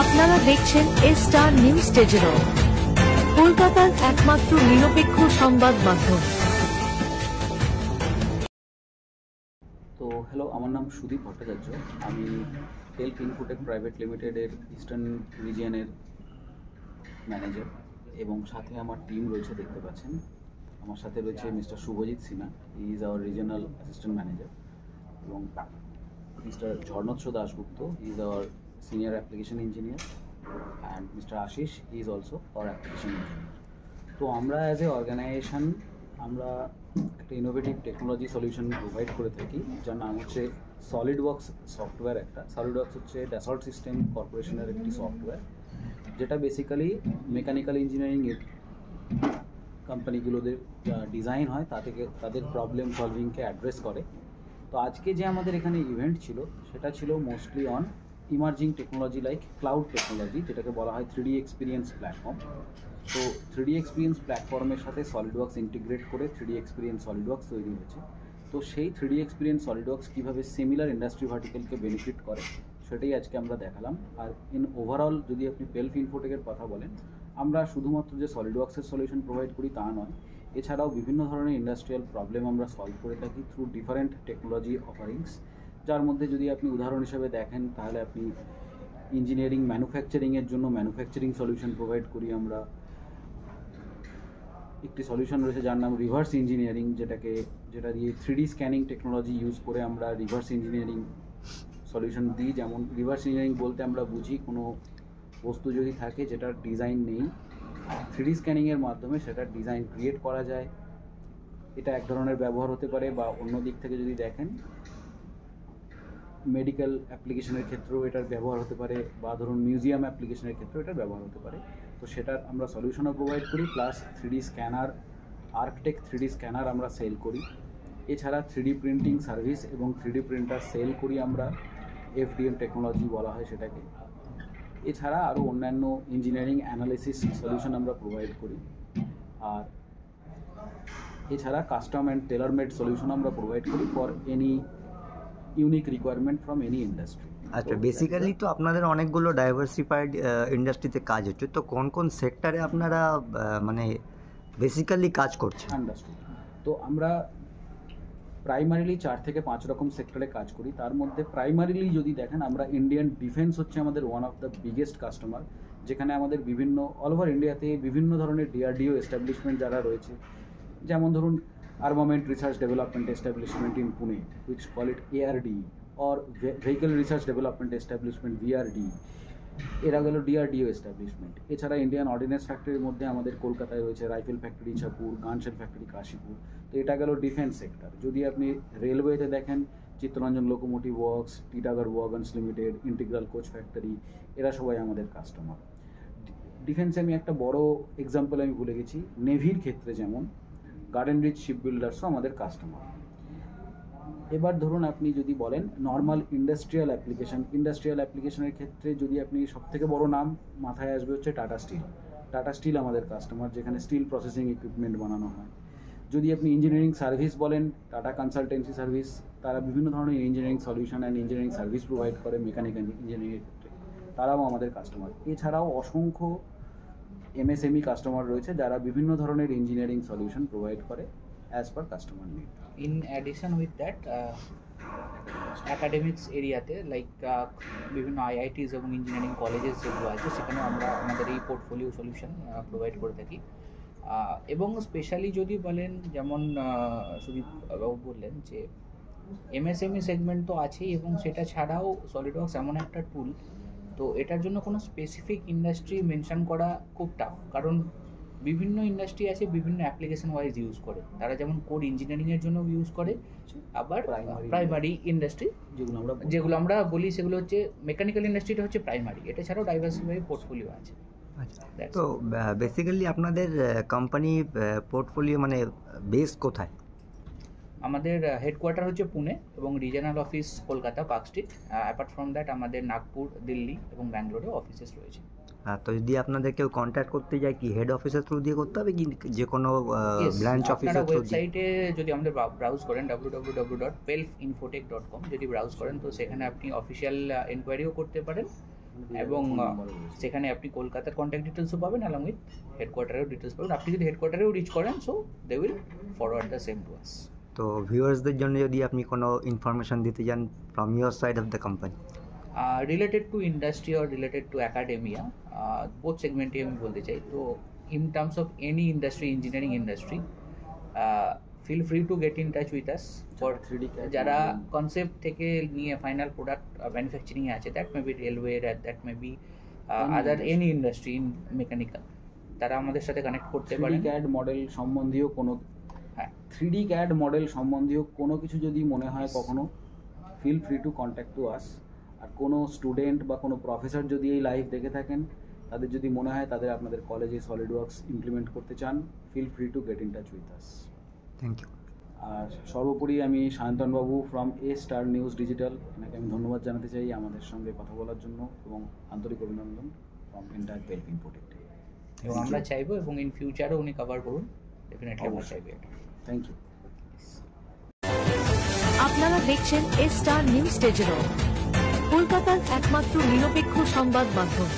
আপনারা দেখছেন star news টেজেরো, কলকাতার একমাত্র নিরপেক্ষ সংবাদ মাধ্যম। তো হ্যালো, আমার নাম সুদীপ ভট্টাচার্য। আমি টেলফ ইনফোটেক প্রাইভেট লিমিটেডের ইস্টার্ন রিজিয়নের ম্যানেজার, এবং সাথে আমার টিম রয়েছে, দেখতে পাচ্ছেন। আমার সাথে রয়েছে mister Subhajit Sinha, he is our regional assistant manager, এবং mister Jharnotsa Dasgupta, he is our senior application engineer, and mister Ashis, he is also our application engineer. তো আমরা অ্যাজ এ অর্গানাইজেশন আমরা একটা ইনোভেটিভ টেকনোলজি সলিউশন প্রোভাইড করে থাকি, যার নাম হচ্ছে সলিডওয়ার্কস সফটওয়্যার। একটা সলিডওয়ার্কস হচ্ছে ড্যাসল্ট সিস্টেম কর্পোরেশনের একটি সফটওয়্যার, যেটা বেসিক্যালি মেকানিক্যাল ইঞ্জিনিয়ারিংয়ের কোম্পানিগুলোদের ডিজাইন হয় তাদের প্রবলেম সলভিংকে অ্যাড্রেস করে। তো আজকে যে আমাদের এখানে ইভেন্ট ছিল, সেটা ছিল mostly on emerging technology like cloud technology, যেটাকে বলা হয় 3D এক্সপিরিয়েন্স প্ল্যাটফর্ম। তো 3D এক্সপিরিয়েন্স প্ল্যাটফর্মের সাথে সলিডওয়ার্কস ইন্টিগ্রেট করে 3D এক্সপিরিয়েন্স সলিডওয়ার্কস তৈরি হয়েছে। তো সেই 3D এক্সপিরিয়েন্স সলিডওয়ার্কস কীভাবে সিমিলার ইন্ডাস্ট্রি ভার্টিক্যালকে বেনিফিট করে, সেটাই আজকে আমরা দেখালাম। আর ইন ওভারঅল যদি আপনি টেলফ ইনফোটেকের কথা বলেন, আমরা শুধুমাত্র যে সলিডওয়ার্কসের সলিউশন প্রোভাইড করি তা নয়, এছাড়াও বিভিন্ন ধরনের ইন্ডাস্ট্রিয়াল প্রবলেম আমরা সলভ করে থাকি থ্রু ডিফারেন্ট টেকনোলজি অফারিংস, যার মধ্যে যদি আপনি উদাহরণ হিসেবে দেখেন, তাহলে আপনি ইঞ্জিনিয়ারিং ম্যানুফ্যাকচারিংয়ের জন্য ম্যানুফ্যাকচারিং সলিউশন প্রোভাইড করি আমরা। একটি সলিউশন রয়েছে যার নাম রিভার্স ইঞ্জিনিয়ারিং, যেটা দিয়ে 3D স্ক্যানিং টেকনোলজি ইউজ করে আমরা রিভার্স ইঞ্জিনিয়ারিং সলিউশন দিই। যেমন রিভার্স ইঞ্জিনিয়ারিং বলতে আমরা বুঝি কোনো বস্তু যদি থাকে যেটার ডিজাইন নেই, 3D স্ক্যানিংয়ের মাধ্যমে সেটার ডিজাইন ক্রিয়েট করা যায়। এটা এক ধরনের ব্যবহার হতে পারে, বা অন্য দিক থেকে যদি দেখেন মেডিকেল অ্যাপ্লিকেশনের ক্ষেত্রেও এটার ব্যবহার হতে পারে, বা ধরুন মিউজিয়াম অ্যাপ্লিকেশনের ক্ষেত্রেও এটার ব্যবহার হতে পারে। তো সেটার আমরা সলিউশনও প্রোভাইড করি, plus 3D scanner, Artec 3D scanner আমরা সেল করি। এছাড়া 3D প্রিন্টিং সার্ভিস এবং 3D প্রিন্টার সেল করি আমরা, FDM টেকনোলজি বলা হয় সেটাকে। এছাড়া আরও অন্যান্য ইঞ্জিনিয়ারিং অ্যানালিসিস সলিউশন আমরা প্রোভাইড করি। আর এছাড়া custom and tailor made solution আমরা প্রোভাইড করি for any unique requirement from any industry. আচ্ছা, বেসিক্যালি তো আপনাদের অনেকগুলো ডাইভার্সিফাইড ইন্ডাস্ট্রিতে কাজ হচ্ছে, তো কোন কোন সেক্টরে আপনারা মানে বেসিক্যালি কাজ করছেন? আন্ডারস্টুড। তো আমরা প্রাইমারিলি 4 থেকে 5 রকম সেক্টরে কাজ করি। তার মধ্যে প্রাইমারিলি যদি দেখেন, আমরা ইন্ডিয়ান ডিফেন্স হচ্ছে আমাদের one of the biggest customer, যেখানে আমাদের বিভিন্ন অল ওভার ইন্ডিয়াতে বিভিন্ন ধরনের DRDO এস্টাবলিশমেন্ট যারা রয়েছে, যেমন ধরুন armament research development establishment in Pune, which call it ARD, or vehicle research development establishment VRD, এরা গেল DRDO এস্টাবলিশমেন্ট। এছাড়া ইন্ডিয়ান অর্ডিন্যান্স ফ্যাক্টরির মধ্যে আমাদের কলকাতায় রয়েছে rifle factory Ichapur, gun shell factory Kashipur. তো এটা গেল ডিফেন্স সেক্টর। যদি আপনি রেলওয়েতে দেখেন, Chittaranjan locomotive works, Titagarh wagons limited, integral coach factory, এরা সবাই আমাদের কাস্টমার। ডিফেন্সে আমি একটা বড় এক্সাম্পল আমি ভুলে গেছি, নেভির ক্ষেত্রে যেমন গার্ডেন রিচ শিপ বিল্ডার্সও আমাদের কাস্টমার। এবার ধরুন আপনি যদি বলেন নর্মাল ইন্ডাস্ট্রিয়াল অ্যাপ্লিকেশনের ক্ষেত্রে যদি আপনি সবথেকে বড় নাম মাথায় আসবে হচ্ছে টাটা স্টিল আমাদের কাস্টমার, যেখানে স্টিল প্রসেসিং ইকুইপমেন্ট বানানো হয়। যদি আপনি ইঞ্জিনিয়ারিং সার্ভিস বলেন, টাটা কনসালটেন্সি সার্ভিস, তারা বিভিন্ন ধরনের engineering solution and engineering service provide করে মেকানিক্যাল ইঞ্জিনিয়ারিংয়ের ক্ষেত্রে, তারাও আমাদের কাস্টমার। এছাড়াও অসংখ্য MSME কাস্টমার রয়েছে যারা বিভিন্ন ধরনের ইঞ্জিনিয়ারিং সলিউশন প্রোভাইড করে as per customer need. In addition with that, academics এরিয়াতে লাইক বিভিন্ন IITs এবং ইঞ্জিনিয়ারিং কলেজেস যেগুলো আছে, সেখানে আমরা আমাদের এই পোর্টফোলিও সলিউশন প্রোভাইড করে থাকি। এবং স্পেশালি যদি বলেন, যেমন সুদীপ বাবু বললেন যে MSME সেগমেন্ট তো আছেই, এবং সেটা ছাড়াও সলিডওয়ার্কস এমন একটা টুল, তো এটার জন্য কোনো স্পেসিফিক ইন্ডাস্ট্রি মেনশন করা খুব টাফ, কারণ বিভিন্ন ইন্ডাস্ট্রি আছে বিভিন্ন অ্যাপ্লিকেশন ওয়াইজ ইউজ করে। তারা যেমন কোড ইঞ্জিনিয়ারিংয়ের জন্য ইউজ করে, আবার প্রাইমারি ইন্ডাস্ট্রি যেগুলো আমরা বলি সেগুলো হচ্ছে মেকানিক্যাল ইন্ডাস্ট্রিটা হচ্ছে প্রাইমারি। এটা ছাড়াও ডাইভার্সিফাইড পোর্টফোলিও আছে। তো বেসিক্যালি আপনাদের কোম্পানি পোর্টফোলিও মানে বেস কোথায়? আমাদের হেডকোয়ার্টার হচ্ছে পুনে এবং regional office Kolkata, park street. Apart from that আমাদের নাগপুর, দিল্লি এবং ব্যাঙ্গালোরেও অফিসেস রয়েছে। তো যদি আপনাদের কেউ কন্ট্যাক্ট করতে যায়, কি হেড অফিসের থ্রু দিয়ে করতে হবে, কি যে কোনো ব্রাঞ্চ অফিসের থ্রু দিয়ে? ওয়েবসাইটে যদি আমাদের ব্রাউজ করেন www.pelfinfotech.com, যদি ব্রাউজ করেন তো সেখানে আপনি অফিসিয়াল এনকোয়ারিও করতে পারেন, এবং সেখানে আপনি কলকাতার কন্ট্যাক্ট ডিটেলসও পাবেন অ্যালং উইথ হেডকোয়ার্টারেও ডিটেলস পাবেন। আপনি যদি হেডকোয়ার্টারেও রিচ করেন, so they will forward the same to us. তো ভিউয়ার্সদের জন্য যদি আপনি কোনো ইনফরমেশন দিতে চান from your side of the company, related to industry or related to academia, both সেগমেন্টে আমি বলতে চাই। তো in terms of any industry, engineering industry, feel free to get in touch with us. For 3D CAD যারা concept থেকে নিয়ে final product ম্যানুফ্যাকচারিংয়ে আছে, that may be railway, that may be other any industry in mechanical, তারা আমাদের সাথে connect করতে 3D পারেন। CAD মডেল সম্বন্ধীয় কোনো হ্যাঁ, 3D CAD মডেল সম্বন্ধীয় কোনো কিছু যদি মনে হয় কখনো, feel free to contact to us. আর কোনো স্টুডেন্ট বা কোনো প্রফেসর যদি এই লাইভ দেখে থাকেন, তাদের যদি মনে হয় তাদের আপনাদের কলেজে সলিডওয়ার্কস ইমপ্লিমেন্ট করতে চান, feel free to get in touch with us. Thank you. আর সর্বোপরি আমি সায়ন্তনবাবু from A star news digital, এনাকে আমি ধন্যবাদ জানাতে চাই আমাদের সঙ্গে কথা বলার জন্য, এবং আন্তরিক অভিনন্দন ফ্রম এন্টায়ার পেলভ ইনফোটেক। এবং আমরা চাইবো, এবং ইন ফিউচারও উনি কভার করুন, ডেফিনেটলি আমরা অবশ্যই। চাইবো এটা। Thank you. আপনারা দেখছেন এ স্টার নিউজ ডিজিটাল, কলকাতার একমাত্র নিরপেক্ষ সংবাদ মাধ্যম।